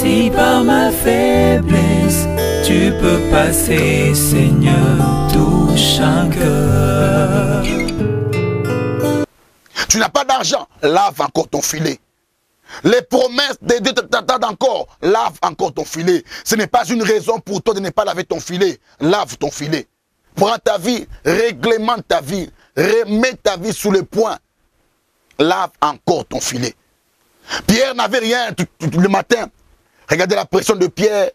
Si par ma faiblesse, tu peux passer, Seigneur, touche un cœur. Tu n'as pas d'argent, lave encore ton filet. Les promesses de Dieu t'attendent encore, lave encore ton filet. Ce n'est pas une raison pour toi de ne pas laver ton filet. Lave ton filet. Prends ta vie, réglemente ta vie, remets ta vie sous le point. Lave encore ton filet. Pierre n'avait rien tout le matin. Regardez la pression de Pierre,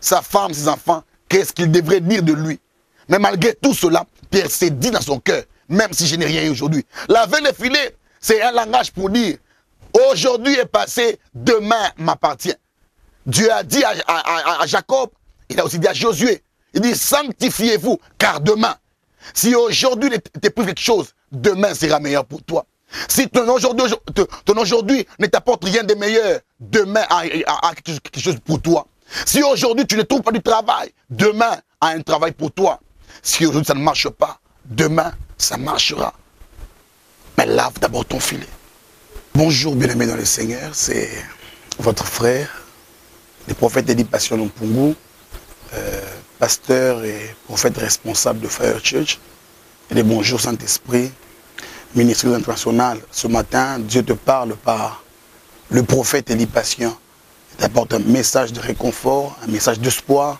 sa femme, ses enfants. Qu'est-ce qu'il devrait dire de lui? Mais malgré tout cela, Pierre s'est dit dans son cœur, même si je n'ai rien eu aujourd'hui. Laver le filet, c'est un langage pour dire, aujourd'hui est passé, demain m'appartient. Dieu a dit à Jacob, il a aussi dit à Josué, il dit sanctifiez-vous, car demain, si aujourd'hui t'éprouve quelque chose, demain sera meilleur pour toi. Si ton aujourd'hui ne t'apporte rien de meilleur, demain a quelque chose pour toi. Si aujourd'hui tu ne trouves pas du travail, demain a un travail pour toi. Si aujourd'hui ça ne marche pas, demain ça marchera. Mais lave d'abord ton filet. Bonjour bien-aimés dans le Seigneur, c'est votre frère, le prophète Elie Passion Mpungu, pasteur et prophète responsable de Fire Church. Et bonjour Saint-Esprit, ministère international. Ce matin, Dieu te parle par le prophète Elie Passion. Il t'apporte un message de réconfort, un message d'espoir,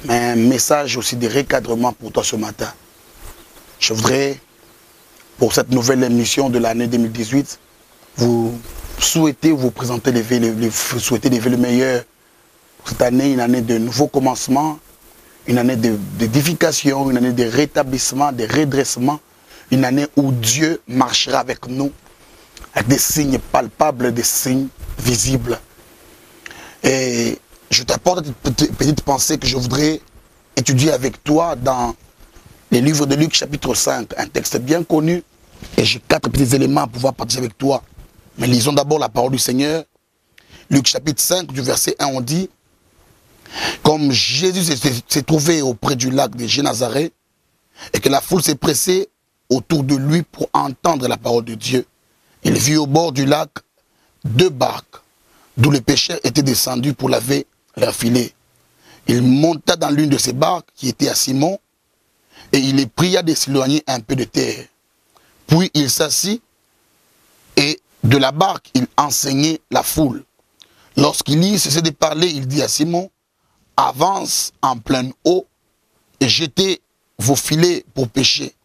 mais un message aussi de recadrement pour toi ce matin. Je voudrais, pour cette nouvelle émission de l'année 2018, vous souhaiter vous présenter vous souhaiter les vœux le meilleur. Cette année, une année de nouveaux commencements, une année d'édification, une année de rétablissement, de redressement, une année où Dieu marchera avec nous, avec des signes palpables, des signes visibles. Et je t'apporte une petite pensée que je voudrais étudier avec toi dans les livres de Luc chapitre 5, un texte bien connu. Et j'ai 4 petits éléments à pouvoir partager avec toi. Mais lisons d'abord la parole du Seigneur. Luc chapitre 5, du verset 1, on dit, comme Jésus s'est trouvé auprès du lac de Génézareth et que la foule s'est pressée autour de lui pour entendre la parole de Dieu, il vit au bord du lac 2 barques, d'où les pêcheurs étaient descendus pour laver leurs filets. Il monta dans l'une de ces barques qui était à Simon et il les pria de s'éloigner un peu de terre. Puis il s'assit et de la barque, il enseignait la foule. Lorsqu'il y cessait de parler, il dit à Simon, « Avance en pleine eau et jetez vos filets pour pêcher. »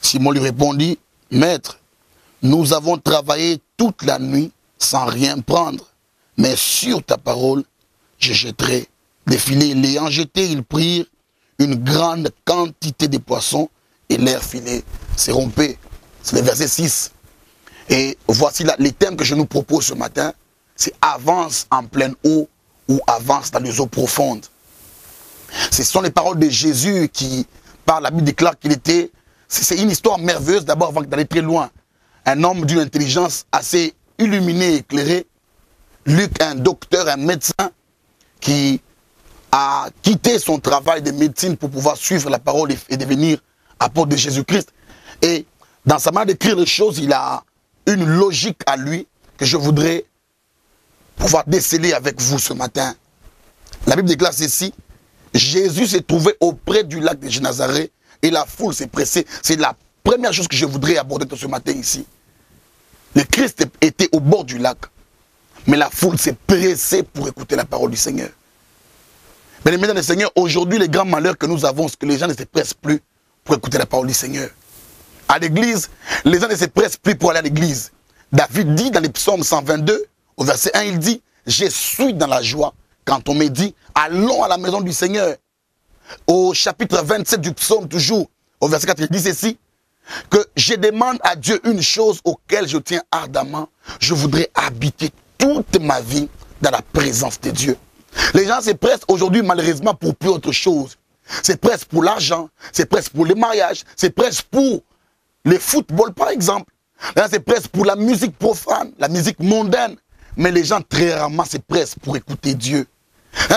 Simon lui répondit, « Maître, nous avons travaillé toute la nuit sans rien prendre, mais sur ta parole, je jetterai des filets. » L'ayant jeté, ils prirent une grande quantité de poissons et leurs filets se rompaient. C'est le verset 6. Et voici les thèmes que je nous propose ce matin. C'est avance en pleine eau ou avance dans les eaux profondes. Ce sont les paroles de Jésus qui, par la Bible, déclare qu'il était... C'est une histoire merveilleuse d'abord avant d'aller très loin. Un homme d'une intelligence assez illuminée et éclairée. Luc, un docteur, un médecin qui a quitté son travail de médecine pour pouvoir suivre la parole et devenir apôtre de Jésus-Christ. Et dans sa manière d'écrire les choses, il a une logique à lui que je voudrais pouvoir déceler avec vous ce matin. La Bible déclare ceci, Jésus s'est trouvé auprès du lac de Génézareth et la foule s'est pressée. C'est la première chose que je voudrais aborder ce matin ici. Le Christ était au bord du lac, mais la foule s'est pressée pour écouter la parole du Seigneur. Mais les mesdames et Seigneur, aujourd'hui, les grands malheurs que nous avons, c'est que les gens ne se pressent plus pour écouter la parole du Seigneur. À l'église, les gens ne se pressent plus pour aller à l'église. David dit dans les psaumes 122, au verset 1, il dit, je suis dans la joie quand on me dit, allons à la maison du Seigneur. Au chapitre 27 du psaume, toujours, au verset 4, il dit ceci, que je demande à Dieu une chose auquel je tiens ardemment, je voudrais habiter toute ma vie dans la présence de Dieu. Les gens se pressent aujourd'hui malheureusement pour plus autre chose. C'est presque pour l'argent, c'est presque pour les mariages, c'est presque pour le football par exemple. C'est presque pour la musique profane, la musique mondaine. Mais les gens très rarement se pressent pour écouter Dieu.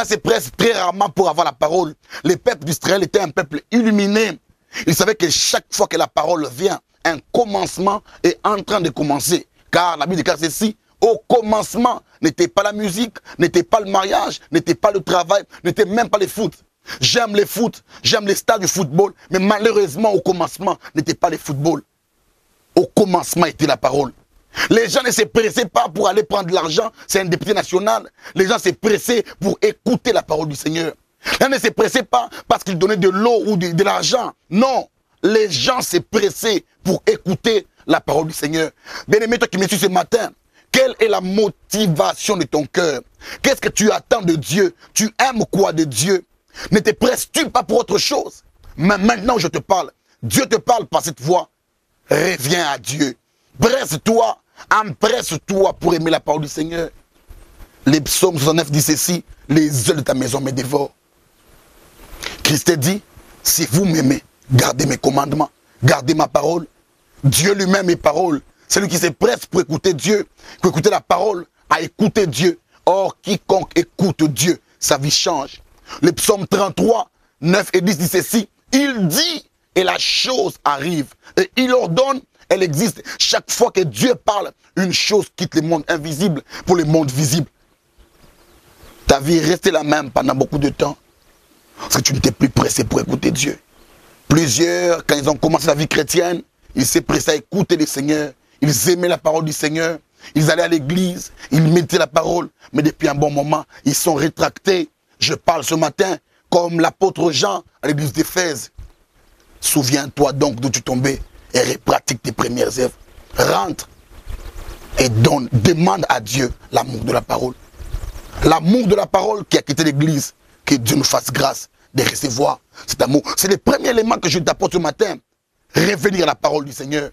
C'est presque très rarement pour avoir la parole. Le peuple d'Israël était un peuple illuminé. Il savait que chaque fois que la parole vient, un commencement est en train de commencer. Car la Bible déclare ceci, Au commencement, n'était pas la musique, n'était pas le mariage, n'était pas le travail, n'était même pas le foot. J'aime les foot, j'aime les stades du football, mais malheureusement, au commencement, n'était pas le football. Au commencement était la parole. Les gens ne se pressaient pas pour aller prendre de l'argent, c'est un député national. Les gens se pressaient pour écouter la parole du Seigneur. Les gens ne se pressaient pas parce qu'ils donnaient de l'eau ou de l'argent. Non, les gens se pressaient pour écouter la parole du Seigneur. Bien-aimé, toi qui me suis ce matin, quelle est la motivation de ton cœur? Qu'est-ce que tu attends de Dieu? Tu aimes quoi de Dieu? Ne te presses-tu pas pour autre chose? Mais maintenant je te parle, Dieu te parle par cette voix. Reviens à Dieu. Presse-toi, empresse-toi pour aimer la parole du Seigneur. Les psaumes 69 dit ceci, les œufs de ta maison me dévorent. Christ dit, si vous m'aimez, gardez mes commandements, gardez ma parole. Dieu lui-même est parole. Celui qui se presse pour écouter Dieu, pour écouter la parole, à écouter Dieu. Or, quiconque écoute Dieu, sa vie change. Le psaume 33, 9 et 10 dit ceci, il dit et la chose arrive. Et il ordonne, elle existe. Chaque fois que Dieu parle, une chose quitte le monde invisible pour le monde visible. Ta vie est restée la même pendant beaucoup de temps. Parce que tu n'étais plus pressé pour écouter Dieu. Plusieurs, quand ils ont commencé la vie chrétienne, ils s'étaient pressés à écouter le Seigneur. Ils aimaient la parole du Seigneur. Ils allaient à l'église, ils méditaient la parole. Mais depuis un bon moment, ils sont rétractés. Je parle ce matin comme l'apôtre Jean à l'église d'Éphèse. Souviens-toi donc d'où tu tombais et repratique tes premières œuvres. Rentre et donne, demande à Dieu l'amour de la parole. L'amour de la parole qui a quitté l'église. Que Dieu nous fasse grâce de recevoir cet amour. C'est le premier élément que je t'apporte ce matin. Revenir à la parole du Seigneur.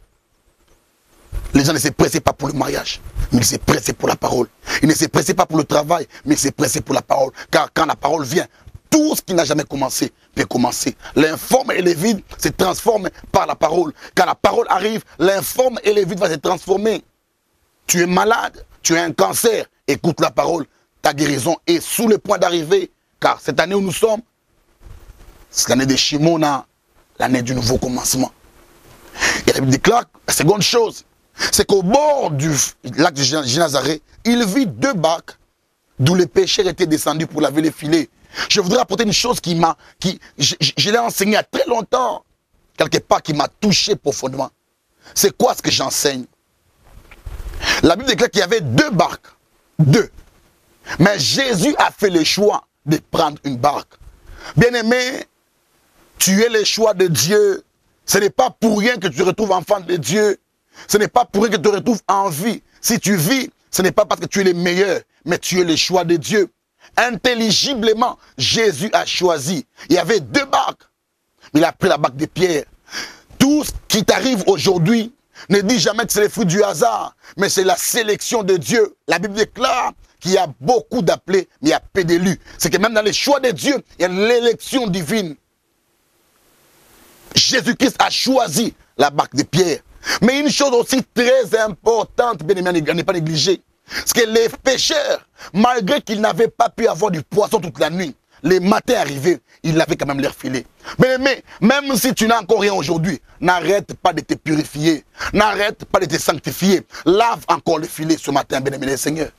Les gens ne se pressaient pas pour le mariage, mais ils se pressaient pour la parole. Ils ne se pressaient pas pour le travail, mais ils se pressaient pour la parole. Car quand la parole vient, tout ce qui n'a jamais commencé peut commencer. L'informe et le vide se transforment par la parole. Quand la parole arrive, l'informe et le vide vont se transformer. Tu es malade, tu as un cancer, écoute la parole. Ta guérison est sous le point d'arriver. Car cette année où nous sommes, c'est l'année de Shimona, l'année du nouveau commencement. Et la Bible déclare, la seconde chose, c'est qu'au bord du lac de Génézareth, il vit deux barques d'où les pêcheurs étaient descendus pour laver les filets. Je voudrais apporter une chose je l'ai enseigné il y a très longtemps, quelque part qui m'a touché profondément. C'est quoi ce que j'enseigne? La Bible déclare qu'il y avait deux barques, deux. Mais Jésus a fait le choix de prendre une barque. Bien-aimé, tu es le choix de Dieu. Ce n'est pas pour rien que tu te retrouves enfant de Dieu. Ce n'est pas pour rien que tu te retrouves en vie. Si tu vis, ce n'est pas parce que tu es le meilleur, mais tu es le choix de Dieu. Intelligiblement, Jésus a choisi. Il y avait deux barques. Il a pris la barque de Pierre. Tout ce qui t'arrive aujourd'hui, ne dis jamais que c'est le fruit du hasard, mais c'est la sélection de Dieu. La Bible déclare qu'il y a beaucoup d'appelés, mais il y a peu d'élus. C'est que même dans les choix de Dieu, il y a l'élection divine. Jésus-Christ a choisi la barque de Pierre. Mais une chose aussi très importante, bien aimé, à ne pas négliger, c'est que les pêcheurs, malgré qu'ils n'avaient pas pu avoir du poisson toute la nuit, les matins arrivés, ils avaient quand même leur filet. Mais même si tu n'as encore rien aujourd'hui, n'arrête pas de te purifier, n'arrête pas de te sanctifier. Lave encore le filet ce matin, bien-aimé Seigneur.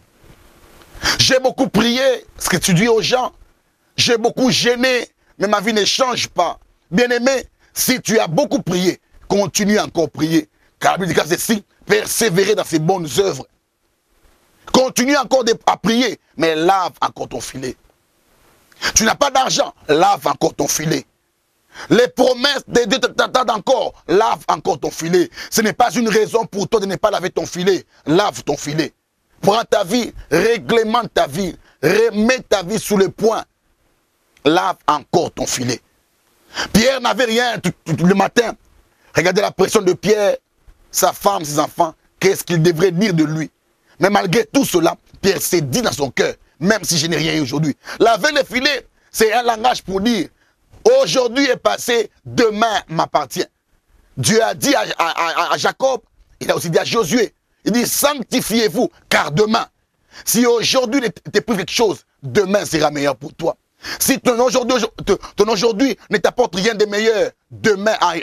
J'ai beaucoup prié, ce que tu dis aux gens. J'ai beaucoup gêné, mais ma vie ne change pas. Bien-aimé, si tu as beaucoup prié, continue encore à prier. Car la Bible dit ceci, persévérer dans ses bonnes œuvres. Continue encore à prier, mais lave encore ton filet. Tu n'as pas d'argent, lave encore ton filet. Les promesses de Dieu t'attendent encore, lave encore ton filet. Ce n'est pas une raison pour toi de ne pas laver ton filet. Lave ton filet. Prends ta vie, réglemente ta vie, remets ta vie sous le point. Lave encore ton filet. Pierre n'avait rien tout le matin. Regardez la pression de Pierre, sa femme, ses enfants. Qu'est-ce qu'ils devraient dire de lui? Mais malgré tout cela, Pierre s'est dit dans son cœur, même si je n'ai rien eu aujourd'hui. Laver le filet, c'est un langage pour dire, aujourd'hui est passé, demain m'appartient. Dieu a dit à Jacob, il a aussi dit à Josué, il dit sanctifiez-vous, car demain, si aujourd'hui t'éprouve quelque chose, demain sera meilleur pour toi. Si ton aujourd'hui ne t'apporte rien de meilleur, demain a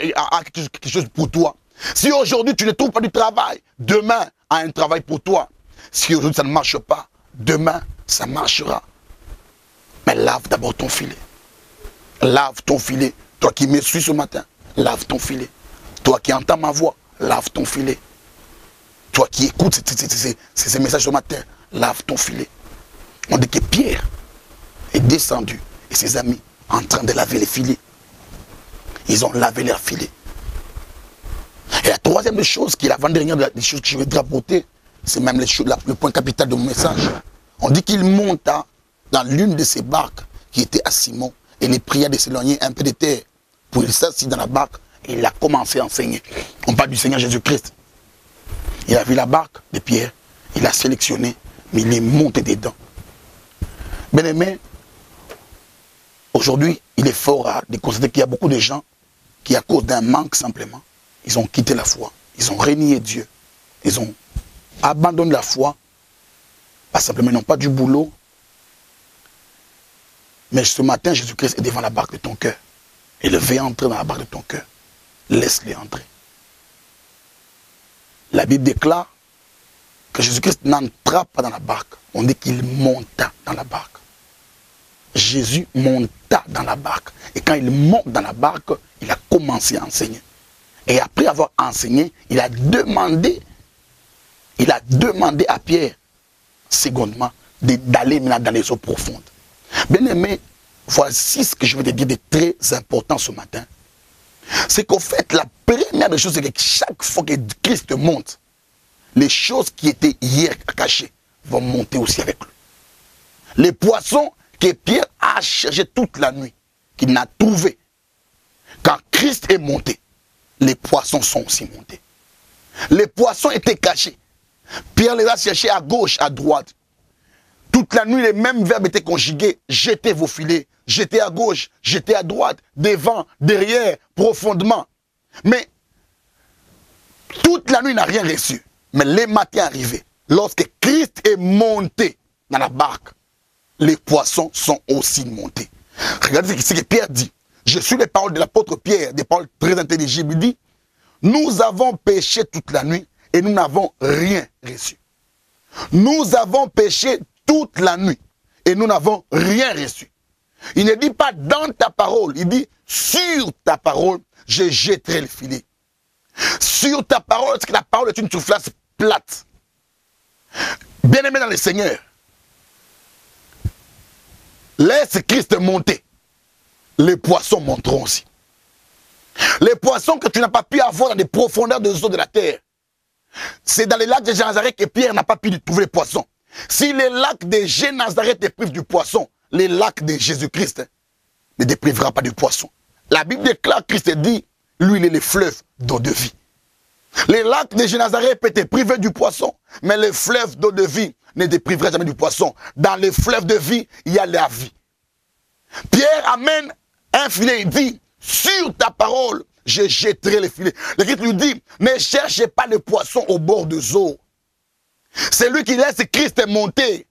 quelque chose pour toi. Si aujourd'hui tu ne trouves pas du travail, demain a un travail pour toi. Si aujourd'hui ça ne marche pas, demain ça marchera. Mais lave d'abord ton filet. Lave ton filet. Toi qui me suis ce matin, lave ton filet. Toi qui entends ma voix, lave ton filet. Toi qui écoutes ces messages ce matin, lave ton filet. On dit que Pierre est descendu et ses amis en train de laver les filets. Ils ont lavé leurs filets. Et la troisième chose qui est l'avant-dernière des choses que je vais te rapporter, c'est même le point capital de mon message. On dit qu'il monta dans l'une de ces barques qui était à Simon et il pria de s'éloigner un peu de terre pour il s'assit dans la barque et il a commencé à enseigner. On parle du Seigneur Jésus-Christ. Il a vu la barque de Pierre, il a sélectionné, mais il est monté dedans. Bien aimé, aujourd'hui, il est fort à constater qu'il y a beaucoup de gens qui, à cause d'un manque simplement, ils ont quitté la foi, ils ont renié Dieu, ils ont abandonné la foi, pas simplement, ils n'ont pas du boulot. Mais ce matin, Jésus-Christ est devant la barque de ton cœur. Il veut entrer dans la barque de ton cœur. Laisse-le entrer. La Bible déclare que Jésus-Christ n'entra pas dans la barque. On dit qu'il monta dans la barque. Jésus monta dans la barque. Et quand il monte dans la barque, il a commencé à enseigner. Et après avoir enseigné, il a demandé à Pierre, secondement, d'aller maintenant dans les eaux profondes. Bien aimé, voici ce que je vais te dire de très important ce matin. C'est qu'au fait, la première des choses, c'est que chaque fois que Christ monte, les choses qui étaient hier cachées vont monter aussi avec lui. Les poissons que Pierre a cherché toute la nuit, qu'il n'a trouvé, quand Christ est monté, les poissons sont aussi montés. Les poissons étaient cachés. Pierre les a cherchés à gauche, à droite. Toute la nuit, les mêmes verbes étaient conjugués. Jetez vos filets, jetez à gauche, jetez à droite, devant, derrière, profondément. Mais toute la nuit, il n'a rien reçu. Mais les matins arrivés, lorsque Christ est monté dans la barque, les poissons sont aussi montés. Regardez ce que Pierre dit. Je suis les paroles de l'apôtre Pierre, des paroles très intelligibles. Il dit, nous avons péché toute la nuit et nous n'avons rien reçu. Nous avons péché toute la nuit et nous n'avons rien reçu. Il ne dit pas dans ta parole, il dit sur ta parole, je jetterai le filet. Sur ta parole, parce que la parole est une surface plate. Bien-aimé dans le Seigneur, laisse Christ monter. Les poissons monteront aussi. Les poissons que tu n'as pas pu avoir dans les profondeurs des eaux de la terre. C'est dans les lacs de Génézareth que Pierre n'a pas pu trouver les poissons. Si les lacs de Génézareth te privent du poisson, les lacs de Jésus-Christ ne te privera pas du poisson. La Bible déclare, Christ dit, lui il est le fleuve d'eau de vie. Les lacs de Génézareth peuvent te priver du poisson, mais les fleuves d'eau de vie ne te privera jamais du poisson. Dans les fleuves de vie, il y a la vie. Pierre amène un filet, il dit, sur ta parole, je jetterai le filet. Le Christ lui dit, ne cherchez pas les poissons au bord des eaux. C'est lui qui laisse Christ monter.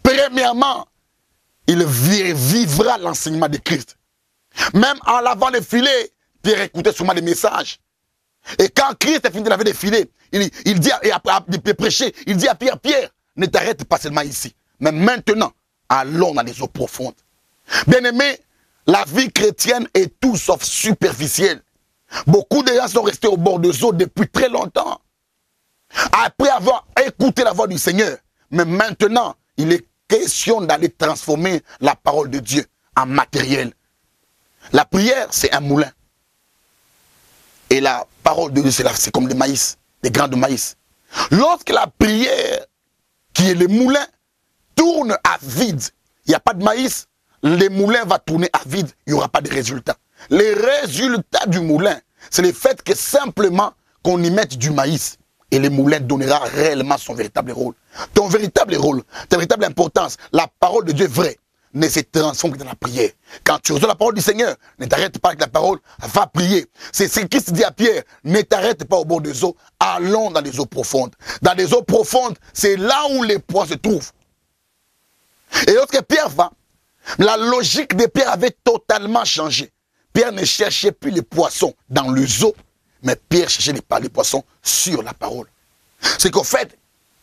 Premièrement, il vivra l'enseignement de Christ. Même en lavant les filets, Pierre écoutait sûrement les messages. Et quand Christ a fini de laver les filets, il dit, et après de prêcher, il dit à Pierre, Pierre, ne t'arrête pas seulement ici. Mais maintenant, allons dans les eaux profondes. Bien aimé, la vie chrétienne est tout sauf superficielle. Beaucoup de gens sont restés au bord des eaux depuis très longtemps. Après avoir écouté la voix du Seigneur. Mais maintenant, il est question d'aller transformer la parole de Dieu en matériel. La prière, c'est un moulin. Et la parole de Dieu, c'est comme des maïs, des grains de maïs. Lorsque la prière, qui est le moulin, tourne à vide, il n'y a pas de maïs, le moulin va tourner à vide, il n'y aura pas de résultat. Les résultats du moulin, c'est le fait que simplement qu'on y mette du maïs. Et le moulin donnera réellement son véritable rôle. Ton véritable rôle, ta véritable importance, la parole de Dieu vraie, ne se transforme que dans la prière. Quand tu reçois la parole du Seigneur, ne t'arrête pas avec la parole, va prier. C'est ce que Christ dit à Pierre, ne t'arrête pas au bord des eaux, allons dans les eaux profondes. Dans les eaux profondes, c'est là où les poissons se trouvent. Et lorsque Pierre va, la logique de Pierre avait totalement changé. Pierre ne cherchait plus les poissons dans les eaux, mais Pierre cherchait les poissons sur la parole. C'est qu'au fait,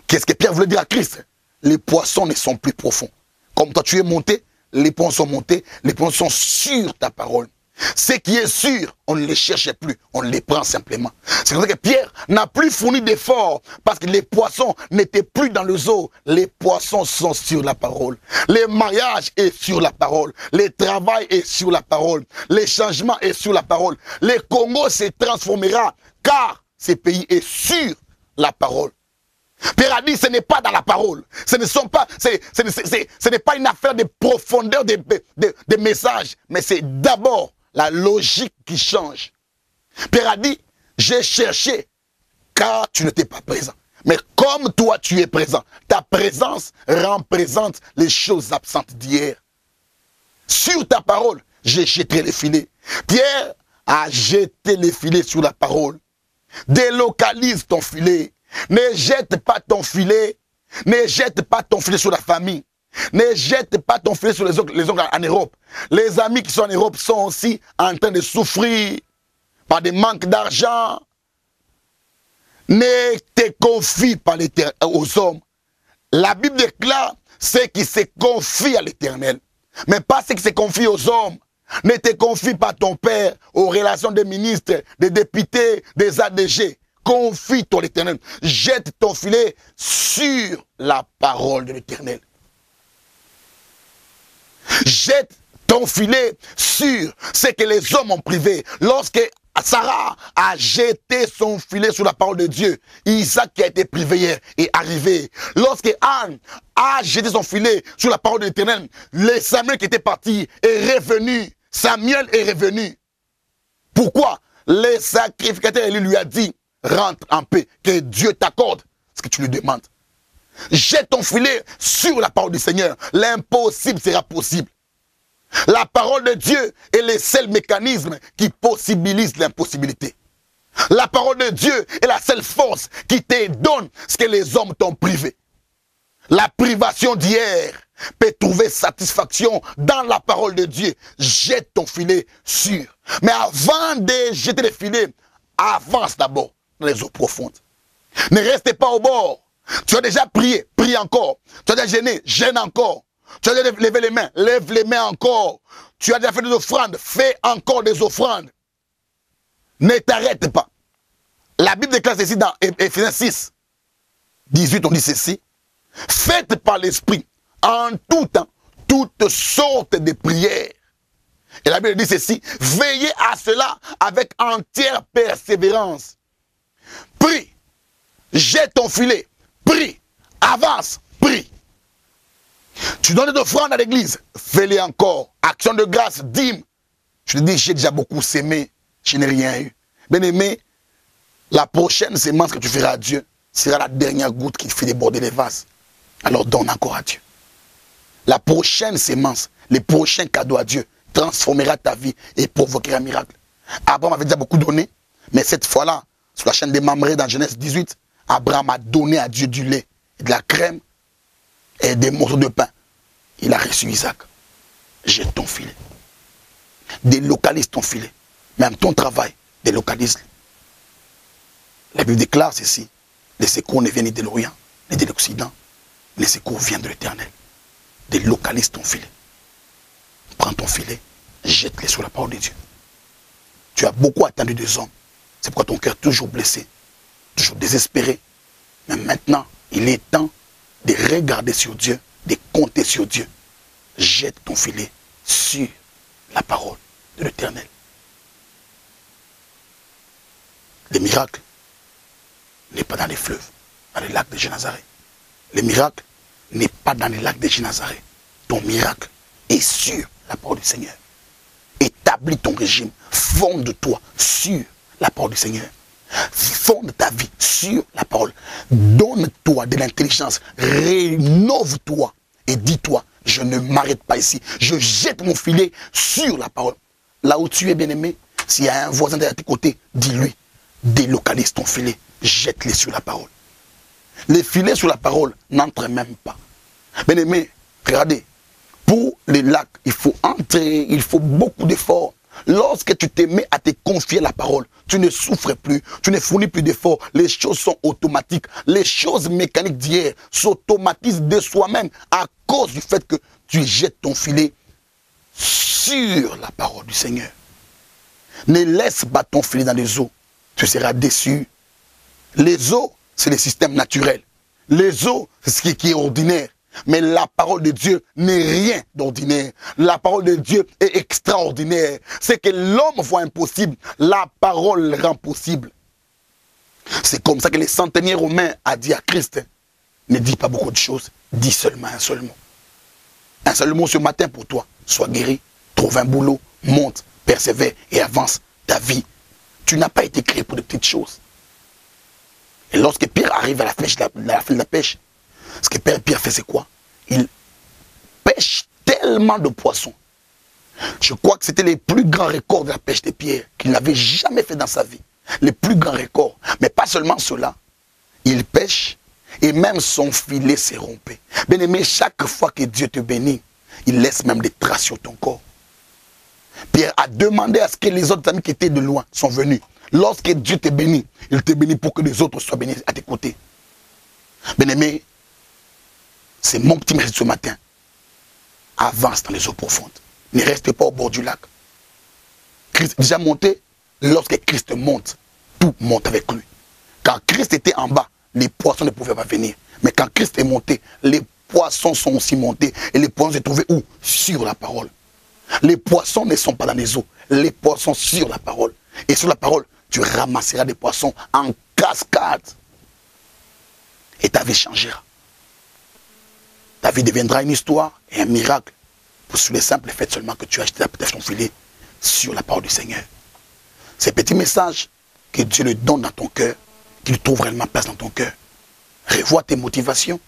Qu'est-ce que Pierre voulait dire à Christ? Les poissons ne sont plus profonds. Comme toi tu es monté, les poissons sont montés, les poissons sont sur ta parole. Ce qui est sûr, on ne les cherche plus, on les prend simplement. C'est comme ça que Pierre n'a plus fourni d'efforts parce que les poissons n'étaient plus dans le zoo. Les poissons sont sur la parole. Les mariages est sur la parole. Les travail est sur la parole. Les changements est sur la parole. Le Congo se transformera car ce pays est sur la parole. Pierre a dit, ce n'est pas dans la parole. Ce n'est pas une affaire de profondeur des messages, mais c'est d'abord la logique qui change. Pierre a dit, j'ai cherché car tu n'étais pas présent. Mais comme toi tu es présent, ta présence rend présente les choses absentes d'hier. Sur ta parole, j'ai jeté les filets. Pierre a jeté les filets sur la parole. Délocalise ton filet. Ne jette pas ton filet. Ne jette pas ton filet sur la famille. Ne jette pas ton filet sur les autres en Europe. Les amis qui sont en Europe sont aussi en train de souffrir par des manques d'argent. Ne te confie pas aux hommes. La Bible déclare ceux qui se confient à l'Éternel, mais pas ceux qui se confient aux hommes. Ne te confie pas ton père aux relations des ministres, des députés, des ADG. Confie-toi à l'Éternel. Jette ton filet sur la parole de l'Éternel. Jette ton filet sur ce que les hommes ont privé. Lorsque Sarah a jeté son filet sur la parole de Dieu, Isaac qui a été privé hier est arrivé. Lorsque Anne a jeté son filet sur la parole de l'Éternel, le Samuel qui était parti est revenu. Samuel est revenu. Pourquoi? Le sacrificateur lui a dit, rentre en paix, que Dieu t'accorde ce que tu lui demandes. Jette ton filet sur la parole du Seigneur. L'impossible sera possible. La parole de Dieu est le seul mécanisme qui possibilise l'impossibilité. La parole de Dieu est la seule force qui te donne ce que les hommes t'ont privé. La privation d'hier peut trouver satisfaction dans la parole de Dieu. Jette ton filet sur. Mais avant de jeter le filet, avance d'abord dans les eaux profondes. Ne restez pas au bord. Tu as déjà prié, prie encore. Tu as déjà gêné, gêne encore. Tu as déjà levé les mains, lève les mains encore. Tu as déjà fait des offrandes, fais encore des offrandes. Ne t'arrête pas. La Bible déclare ceci dans Éphésiens 6, 18, on dit ceci. Faites par l'Esprit, en tout temps, toutes sortes de prières. Et la Bible dit ceci, veillez à cela avec entière persévérance. Prie, jette ton filet, prie, avance, prie. Tu donnes des offrandes à l'église, fais-les encore. Action de grâce, dîme. Je te dis, j'ai déjà beaucoup sémé, je n'ai rien eu. Bien aimé, la prochaine sémence que tu feras à Dieu sera la dernière goutte qui fait déborder les vases. Alors donne encore à Dieu. La prochaine sémence, les prochains cadeaux à Dieu transformera ta vie et provoquera un miracle. Abraham avait déjà beaucoup donné, mais cette fois-là, sur la chaîne des Mamré dans Genèse 18, Abraham a donné à Dieu du lait, et de la crème et des morceaux de pain. Il a reçu Isaac. Jette ton filet. Délocalise ton filet. Même ton travail, délocalise-le. La Bible déclare ceci. Les secours ne viennent ni de l'Orient, ni de l'Occident. Les secours viennent de l'Éternel. Délocalise ton filet. Prends ton filet, jette-le sur la parole de Dieu. Tu as beaucoup attendu des hommes. C'est pourquoi ton cœur est toujours blessé, toujours désespéré. Mais maintenant, il est temps de regarder sur Dieu, de compter sur Dieu. Jette ton filet sur la parole de l'Éternel. Les miracles n'est pas dans les fleuves, dans les lacs de Génazareth. Le miracle n'est pas dans les lacs de Génazareth. Ton miracle est sur la parole du Seigneur. Établis ton régime. Fonde-toi sur la parole du Seigneur. Fonde ta vie sur la parole. Donne-toi de l'intelligence. Rénove-toi. Et dis-toi, je ne m'arrête pas ici. Je jette mon filet sur la parole. Là où tu es bien-aimé, s'il y a un voisin derrière tes côtés, dis-lui, délocalise ton filet. Jette-les sur la parole. Les filets sur la parole n'entrent même pas. Bien-aimé, regardez, pour les lacs, il faut entrer, il faut beaucoup d'efforts Lorsque tu te mets à te confier la parole, tu ne souffres plus, tu ne fournis plus d'efforts. Les choses sont automatiques. Les choses mécaniques d'hier s'automatisent de soi-même à cause du fait que tu jettes ton filet sur la parole du Seigneur. Ne laisse pas ton filet dans les eaux. Tu seras déçu. Les eaux, c'est le système naturel. Les eaux, c'est ce qui est ordinaire. Mais la parole de Dieu n'est rien d'ordinaire. La parole de Dieu est extraordinaire. C'est que l'homme voit impossible, la parole rend possible. C'est comme ça que le centenier romain a dit à Christ, ne dis pas beaucoup de choses, dis seulement un seul mot. Un seul mot ce matin pour toi. Sois guéri, trouve un boulot, monte, persévère et avance ta vie. Tu n'as pas été créé pour de petites choses. Et lorsque Pierre arrive à la fin de la pêche, ce que Pierre fait, c'est quoi? Il pêche tellement de poissons. Je crois que c'était les plus grands records de la pêche de Pierre qu'il n'avait jamais fait dans sa vie. Les plus grands records. Mais pas seulement cela. Il pêche et même son filet s'est rompu. Bien aimé, chaque fois que Dieu te bénit, il laisse même des traces sur ton corps. Pierre a demandé à ce que les autres amis qui étaient de loin sont venus. Lorsque Dieu te bénit, il te bénit pour que les autres soient bénis à tes côtés. Bien aimé, c'est mon petit message ce matin. Avance dans les eaux profondes. Ne reste pas au bord du lac. Christ est déjà monté. Lorsque Christ monte, tout monte avec lui. Quand Christ était en bas, les poissons ne pouvaient pas venir. Mais quand Christ est monté, les poissons sont aussi montés. Et les poissons se trouvaient où? Sur la parole. Les poissons ne sont pas dans les eaux. Les poissons sur la parole. Et sur la parole, tu ramasseras des poissons en cascade. Et ta vie changera. Ta vie deviendra une histoire et un miracle. Pour le simple fait seulement que tu as acheté peut-être ton filet sur la parole du Seigneur. Ces petits messages, que Dieu le donne dans ton cœur, qu'il trouve réellement place dans ton cœur. Revois tes motivations.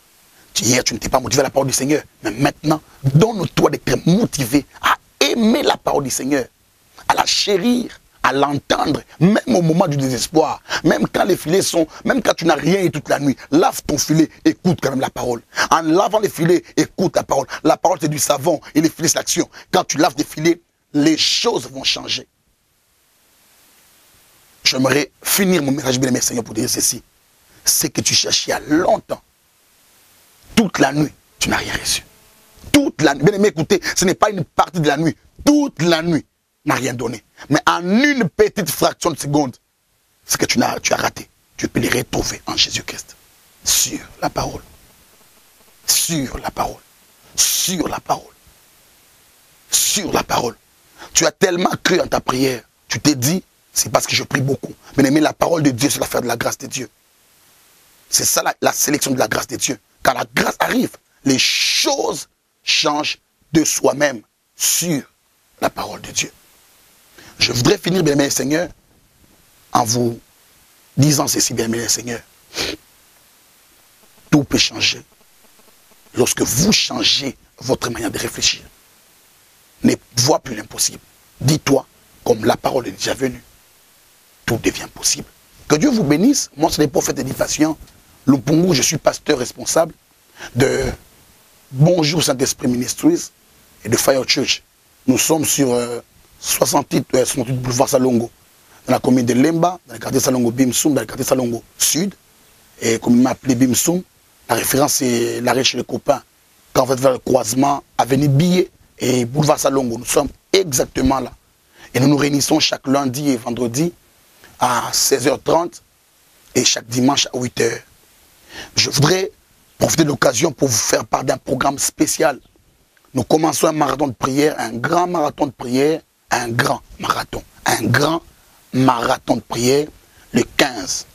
Hier, tu n'étais pas motivé à la parole du Seigneur. Mais maintenant, donne-toi d'être motivé à aimer la parole du Seigneur, à la chérir, à l'entendre, même au moment du désespoir, même quand les filets sont, même quand tu n'as rien eu toute la nuit, lave ton filet, écoute quand même la parole. En lavant les filets, écoute la parole. La parole c'est du savon et les filets c'est l'action. Quand tu laves des filets, les choses vont changer. J'aimerais finir mon message, bien aimé Seigneur, pour dire ceci. C'est que tu cherchais il y a longtemps. Toute la nuit, tu n'as rien reçu. Toute la nuit, bien aimé, écoutez, ce n'est pas une partie de la nuit. Toute la nuit n'a rien donné. Mais en une petite fraction de seconde, ce que tu as raté, tu peux les retrouver en Jésus-Christ. Sur la parole. Sur la parole. Sur la parole. Sur la parole. Tu as tellement cru en ta prière. Tu t'es dit, c'est parce que je prie beaucoup. Mais aimer la parole de Dieu, c'est l'affaire de la grâce de Dieu. C'est ça la sélection de la grâce de Dieu. Quand la grâce arrive, les choses changent de soi-même sur la parole de Dieu. Je voudrais finir, bien aimé Seigneur, en vous disant ceci, bien aimé Seigneur. Tout peut changer lorsque vous changez votre manière de réfléchir. Ne vois plus l'impossible. Dis-toi, comme la parole est déjà venue, tout devient possible. Que Dieu vous bénisse. Moi, c'est le prophète Édification Lumpungu. Je suis pasteur responsable de Bonjour Saint-Esprit Ministries et de Fire Church. Nous sommes sur 68 boulevard Salongo, dans la commune de Lemba, dans le quartier Salongo Bimsoum, dans le quartier Salongo Sud, et comme il m'a appelé Bimsoum, la référence c'est l'arrêt chez les copains. Quand vous êtes vers le croisement, avenue Billet et boulevard Salongo, nous sommes exactement là. Et nous nous réunissons chaque lundi et vendredi à 16h30 et chaque dimanche à 8h. Je voudrais profiter de l'occasion pour vous faire part d'un programme spécial. Nous commençons un marathon de prière, un grand marathon de prière, un grand marathon de prière le 15,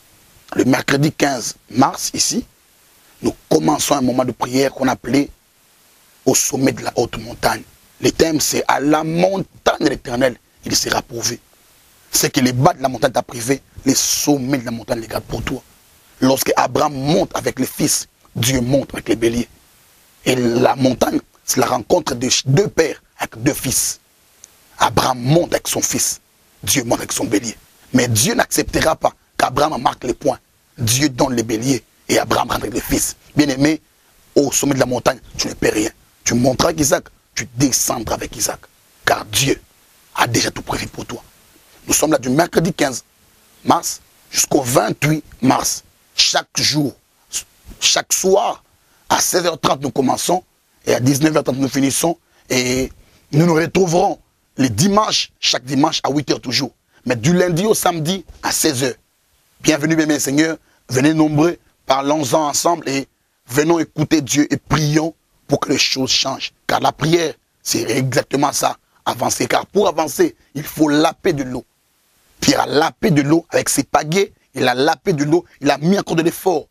le mercredi 15 mars ici. Nous commençons un moment de prière qu'on appelait au sommet de la haute montagne. Le thème c'est à la montagne de l'Éternel, il sera pourvu. C'est que les bas de la montagne t'a privé, les sommets de la montagne les gardent pour toi. Lorsque Abraham monte avec les fils, Dieu monte avec les béliers. Et la montagne, c'est la rencontre de deux pères avec deux fils. Abraham monte avec son fils, Dieu monte avec son bélier. Mais Dieu n'acceptera pas qu'Abraham marque les points. Dieu donne les béliers et Abraham rentre avec les fils. Bien aimé, au sommet de la montagne, tu ne perds rien. Tu monteras avec Isaac, tu descendras avec Isaac. Car Dieu a déjà tout prévu pour toi. Nous sommes là du mercredi 15 mars jusqu'au 28 mars. Chaque jour, chaque soir, à 16h30 nous commençons et à 19h30 nous finissons. Et nous nous retrouverons les dimanches, chaque dimanche à 8h toujours. Mais du lundi au samedi à 16h. Bienvenue, bien, mes seigneurs. Venez nombreux, parlons-en ensemble et venons écouter Dieu et prions pour que les choses changent. Car la prière, c'est exactement ça, avancer. Car pour avancer, il faut laper de l'eau. Pierre a lapé de l'eau avec ses pagaies, il a lapé de l'eau, il a mis encore de l'effort.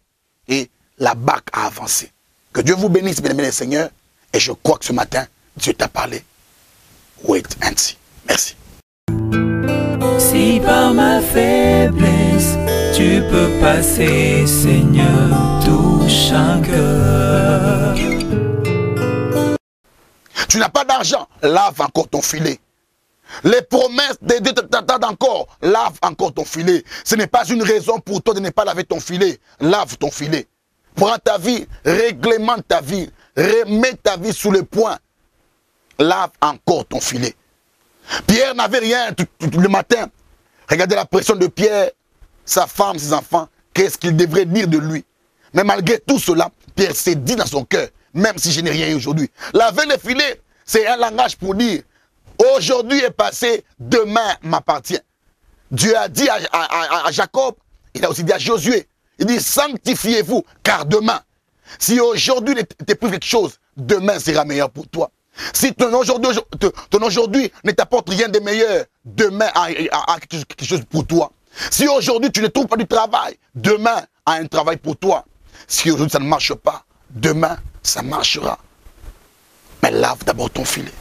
Et la barque a avancé. Que Dieu vous bénisse, bien aimés les seigneurs. Et je crois que ce matin, Dieu t'a parlé. Wait and see. Merci. Si par ma faiblesse, tu peux passer, Seigneur, touche un cœur. Tu n'as pas d'argent, lave encore ton filet. Les promesses de Dieu t'attendent encore, lave encore ton filet. Ce n'est pas une raison pour toi de ne pas laver ton filet. Lave ton filet. Prends ta vie, réglemente ta vie, remets ta vie sous le point. Lave encore ton filet. Pierre n'avait rien tout le matin. Regardez la pression de Pierre, sa femme, ses enfants. Qu'est-ce qu'il devrait dire de lui? Mais malgré tout cela, Pierre s'est dit dans son cœur, même si je n'ai rien aujourd'hui. Laver le filet, c'est un langage pour dire, aujourd'hui est passé, demain m'appartient. Dieu a dit à Jacob, il a aussi dit à Josué, il dit sanctifiez-vous, car demain, si aujourd'hui t'éprouve quelque chose, demain sera meilleur pour toi. Si ton aujourd'hui ne t'apporte rien de meilleur, demain a quelque chose pour toi. Si aujourd'hui tu ne trouves pas du travail, demain a un travail pour toi. Si aujourd'hui ça ne marche pas, demain ça marchera. Mais lave d'abord ton filet.